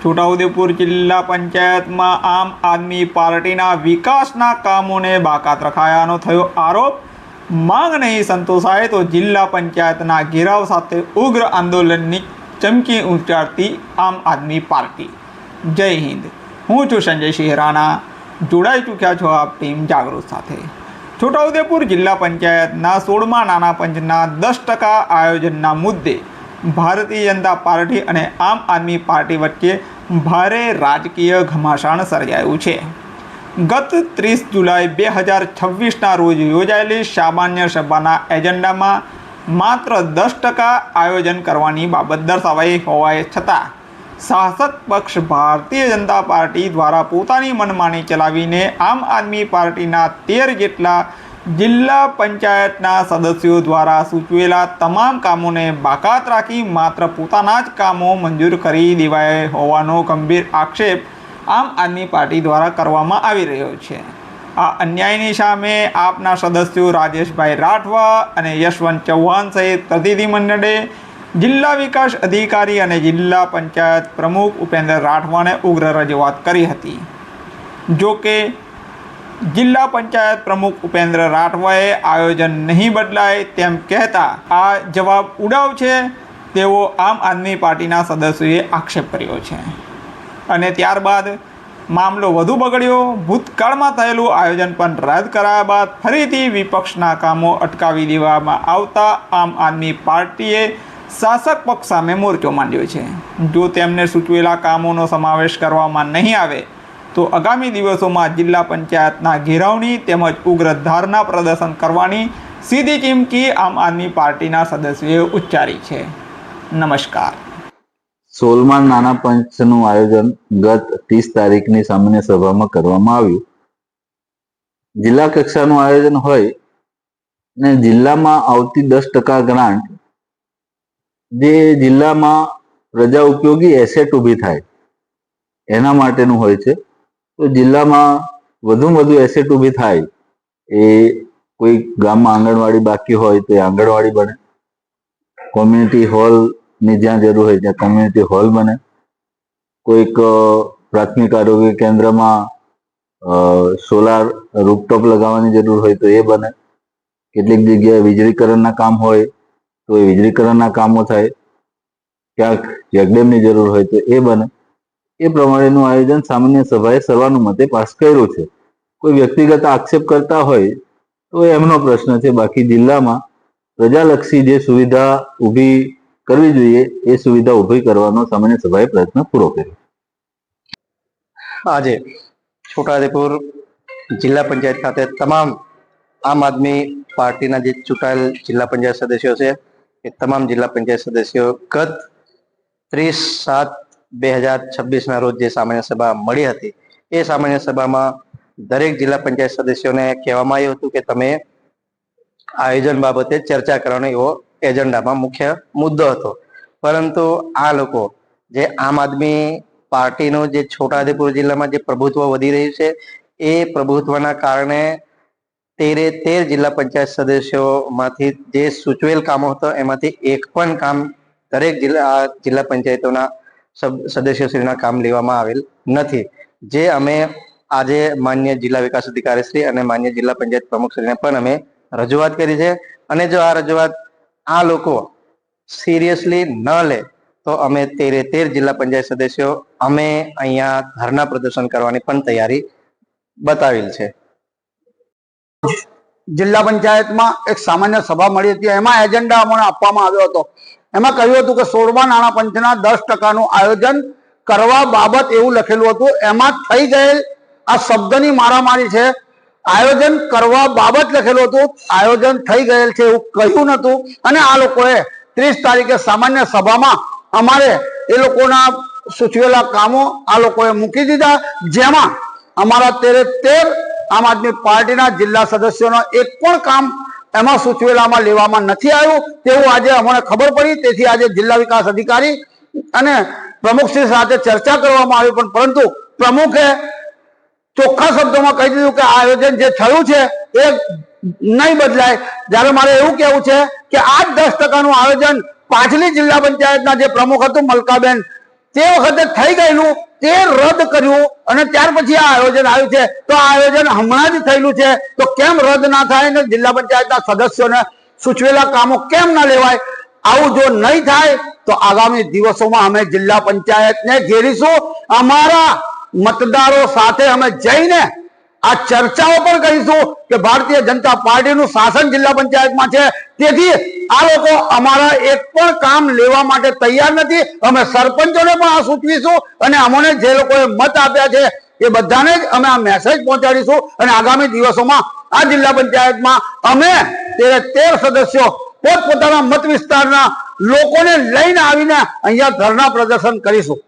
છોટાઉદેપુર જિલ્લા પંચાયતમાં આમ આદમી પાર્ટીના વિકાસના કામોને બાકાત રખાયાનો થયો આરોપ। માંગ નહીં સંતોષાય તો જિલ્લા પંચાયતના ઘેરાવ સાથે ઉગ્ર આંદોલનની ચમકી ઉચ્ચારતી આમ આદમી પાર્ટી। જય હિન્દ। હું છું સંજય સિંહ રાણા। જોડાઈ ચૂક્યા છો આપ ટીમ જાગૃત સાથે। છોટાઉદેપુર જિલ્લા પંચાયતના 16મા નાના પંચના 10% આયોજનના મુદ્દે ભારતીય જનતા પાર્ટી અને આમ આદમી પાર્ટી વચ્ચે ભારે રાજકીય ઘમાસાણ સર્જાયું છે। ગત 30 જુલાઈ 2026ના રોજ યોજાયેલી સામાન્ય સભાના એજન્ડામાં માત્ર 10% આયોજન કરવાની બાબત દર્શાવાઈ હોવા છતાં શાસક પક્ષ ભારતીય જનતા પાર્ટી દ્વારા પોતાની મનમાની ચલાવીને આમ આદમી પાર્ટીના 13 જેટલા જિલ્લા પંચાયતના સદસ્યો દ્વારા સૂચવેલા તમામ કામોને બાકાત રાખી માત્ર પોતાના જ કામો મંજૂર કરી દેવાયા હોવાનો ગંભીર આક્ષેપ આમ આદમી પાર્ટી દ્વારા કરવામાં આવી રહ્યો છે। આ અન્યાયની સામે આપના સદસ્યો રાજેશભાઈ રાઠવા અને યશવંત ચૌહાણ સહિત પ્રતિનિધિમંડળે જિલ્લા વિકાસ અધિકારી અને જિલ્લા પંચાયત પ્રમુખ ઉપેન્દ્ર રાઠવાને ઉગ્ર રજૂઆત કરી હતી। જો કે જિલ્લા પંચાયત પ્રમુખ ઉપેન્દ્ર રાઠવાએ આયોજન નહીં બદલાય તેમ કહેતા આ જવાબ ઉડાવ છે તેવો આમ આદમી પાર્ટીના સદસ્યોએ આક્ષેપ કર્યો છે અને ત્યારબાદ મામલો વધુ બગડ્યો। ભૂતકાળમાં થયેલું આયોજન પણ રદ કરાયા બાદ ફરીથી વિપક્ષના કામો અટકાવી દેવામાં આવતા આમ આદમી પાર્ટીએ શાસક પક્ષ સામે મોરચો માંડ્યો છે। જો તેમને સૂચવેલા કામોનો સમાવેશ કરવામાં નહીં આવે તો આગામી દિવસોમાં જિલ્લા પંચાયતના ઘેરાવની તેમજ ઉગ્ર ધારના પ્રદર્શન કરવાની સીધી ચીમકી આમ આદમી પાર્ટીના સદસ્યોએ ઉચ્ચારી છે। નમસ્કાર। 16મા નાના પંચનું આયોજન ગત 30 તારીખની સામાન્ય સભામાં કરવામાં આવ્યું। જિલ્લા કક્ષાનું આયોજન હોય ને જિલ્લામાં આવતી 10% ગ્રાન્ટ જે જિલ્લામાં પ્રજા ઉપયોગી એસેટ ઊભી થાય એના માટેનું હોય છે। તો જિલ્લામાં વધુમાં વધુ એસેટ ઊભી થાય એ કોઈ ગામમાં આંગણવાડી બાકી હોય તો એ આંગણવાડી બને, કોમ્યુનિટી હોલની જ્યાં જરૂર હોય ત્યાં કોમ્યુનિટી હોલ બને, કોઈક પ્રાથમિક આરોગ્ય કેન્દ્રમાં સોલાર રૂફટોપ લગાવવાની જરૂર હોય તો એ બને, કેટલીક જગ્યાએ વીજળીકરણના કામ હોય તો એ વીજળીકરણના કામો થાય, ક્યાંક ચેકડેમની જરૂર હોય તો એ બને। એ પ્રમાણેનું આયોજન સામાન્ય સભાએ સર્વાનુમતે પાસ કર્યું છે। કોઈ વ્યક્તિગત આક્ષેપ કરતા હોય તો એમનો પ્રશ્ન છે, બાકી જિલ્લામાં પ્રજાલક્ષી જે સુવિધા ઊભી કરવી જોઈએ એ સુવિધા ઊભી કરવાનો સામાન્ય સભાએ પ્રયત્ન પૂરો કર્યો। આજે છોટાઉદેપુર જિલ્લા પંચાયત ખાતે તમામ આમ આદમી પાર્ટીના જે ચૂંટાયેલ જિલ્લા પંચાયત સદસ્યો છે એ તમામ જિલ્લા પંચાયત સદસ્યો ગત 30/7/2026ના રોજ જે સામાન્ય સભા મળી હતી એ સામાન્ય સભામાં દરેક જિલ્લા પંચાયત સદસ્યોને કહેવામાં આવ્યું હતું કે તમે આયોજન બાબતે ચર્ચા કરવાનો એવો એજન્ડામાં મુખ્ય મુદ્દો હતો। પરંતુ આ લોકો જે આમ આદમી પાર્ટીનું જે છોટાઉદેપુર જિલ્લામાં જે પ્રભુત્વ વધી રહ્યું છે એ પ્રભુત્વના કારણે 13 જિલ્લા પંચાયત સદસ્યોમાંથી જે સૂચવેલ કામો હતો એમાંથી એક પણ કામ દરેક જિલ્લા પંચાયતોના સદસ્યશ્રીના કામ લેવામાં આવેલ નથી। જે અમે આજે માન્ય જિલ્લા વિકાસ અધિકારી શ્રી અને માન્ય જિલ્લા પંચાયત પ્રમુખ શ્રીને પણ અમે રજૂઆત કરી છે અને જો આ રજૂઆત આ લોકો સિરિયસલી ન લે તો અમે 13 જિલ્લા પંચાયત સદસ્યો અમે અહીંયા ધરના પ્રદર્શન કરવાની પણ તૈયારી બતાવેલ છે। જિલ્લા પંચાયતમાં એક સામાન્ય સભા મળી હતી, એમાં એજન્ડા અમને આપવામાં આવ્યો હતો। એમાં કહ્યું હતું કે 16મા નાણા પંચના 10%નું આયોજન કરવા બાબત એવું લખેલું હતું। એમાં થઈ ગયેલ આ શબ્દની મારામારી છે। આયોજન કરવા બાબત લખેલું હતું, આયોજન થઈ ગયેલ છે એવું કહ્યું નતું અને આ લોકોએ 30 તારીખે સામાન્ય સભામાં અમારે એ લોકોના સૂચવેલા કામો આ લોકોએ મૂકી દીધા, જેમાં અમારા 13 આમ આદમી પાર્ટીના જિલ્લા સદસ્યોનો એક પણ કામ એમાં સૂચવેલામાં લેવામાં નથી આવ્યું તેવું આજે અમને ખબર પડી। તેથી આજે જિલ્લા વિકાસ અધિકારી અને પ્રમુખશ્રી સાથે ચર્ચા કરવામાં આવી, પણ પરંતુ પ્રમુખે ચોખ્ખા શબ્દોમાં કહી દીધું કે આ આયોજન જે થયું છે એ નહીં બદલાય। જ્યારે મારે એવું કહેવું છે કે આ 10%નું આયોજન પાછલી જિલ્લા પંચાયતના જે પ્રમુખ હતું મલકાબેન તે વખતે થઈ ગયેલું તે રદ કર્યું અને ત્યાર પછી આ આયોજન આવ્યું છે. તો આ આયોજન હમણાં જ થયેલું છે તો કેમ રદ ના થાય ને જિલ્લા પંચાયતના સદસ્યોને સૂચવેલા કામો કેમ ના લેવાય? આવું જો નહીં થાય તો આગામી દિવસોમાં અમે જિલ્લા પંચાયતને ઘેરીશું. અમારા મતદારો સાથે અમે જઈને આ ચર્ચાઓ પણ કરીશું કે ભારતીય જનતા પાર્ટીનું શાસન જિલ્લા પંચાયતમાં છે, તેથી આ લોકો અમારા એક પણ કામ લેવા માટે તૈયાર નથી. અમે સરપંચોને પણ આ સૂચવીશું અને અમને જે લોકોએ મત આપ્યા છે એ બધાને જ અમે આ મેસેજ પહોંચાડીશું અને આગામી દિવસોમાં આ જિલ્લા પંચાયતમાં અમે 13 સદસ્યો પોતપોતાના મત વિસ્તારના લોકોને લઈને આવીને અહીંયા ધરણા પ્રદર્શન કરીશું.